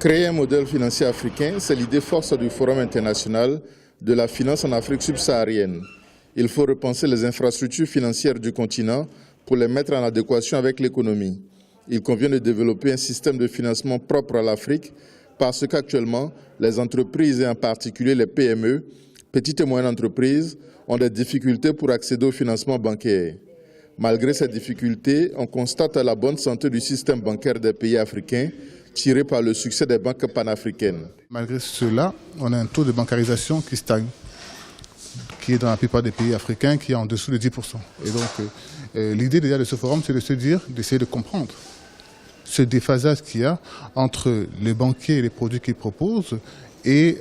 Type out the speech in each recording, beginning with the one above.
Créer un modèle financier africain, c'est l'idée force du Forum international de la finance en Afrique subsaharienne. Il faut repenser les infrastructures financières du continent pour les mettre en adéquation avec l'économie. Il convient de développer un système de financement propre à l'Afrique parce qu'actuellement, les entreprises et en particulier les PME, petites et moyennes entreprises, ont des difficultés pour accéder au financement bancaire. Malgré ces difficultés, on constate la bonne santé du système bancaire des pays africains, tiré par le succès des banques panafricaines. Malgré cela, on a un taux de bancarisation qui stagne, qui est dans la plupart des pays africains, qui est en dessous de 10%. Et donc, l'idée déjà de ce forum, c'est de se dire, d'essayer de comprendre ce déphasage qu'il y a entre les banquiers et les produits qu'ils proposent et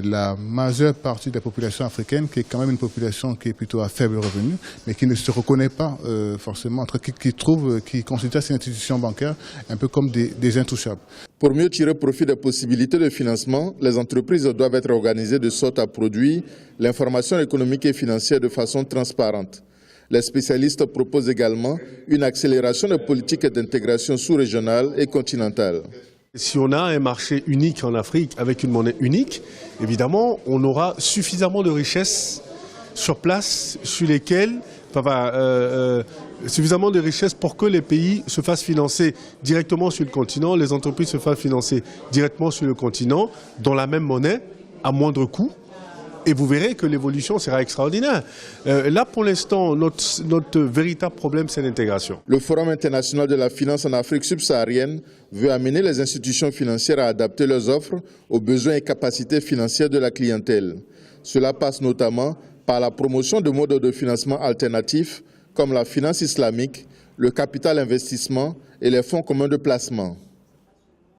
la majeure partie de la population africaine, qui est quand même une population qui est plutôt à faible revenu, mais qui ne se reconnaît pas forcément, qui considère ces institutions bancaires un peu comme des intouchables. Pour mieux tirer profit des possibilités de financement, les entreprises doivent être organisées de sorte à produire l'information économique et financière de façon transparente. Les spécialistes proposent également une accélération des politiques d'intégration sous-régionale et continentale. Si on a un marché unique en Afrique avec une monnaie unique, évidemment, on aura suffisamment de richesses sur place sur lesquelles, suffisamment de richesses pour que les pays se fassent financer directement sur le continent, les entreprises se fassent financer directement sur le continent, dans la même monnaie, à moindre coût. Et vous verrez que l'évolution sera extraordinaire. Là, pour l'instant, notre véritable problème, c'est l'intégration. Le Forum international de la finance en Afrique subsaharienne veut amener les institutions financières à adapter leurs offres aux besoins et capacités financières de la clientèle. Cela passe notamment par la promotion de modes de financement alternatifs comme la finance islamique, le capital investissement et les fonds communs de placement.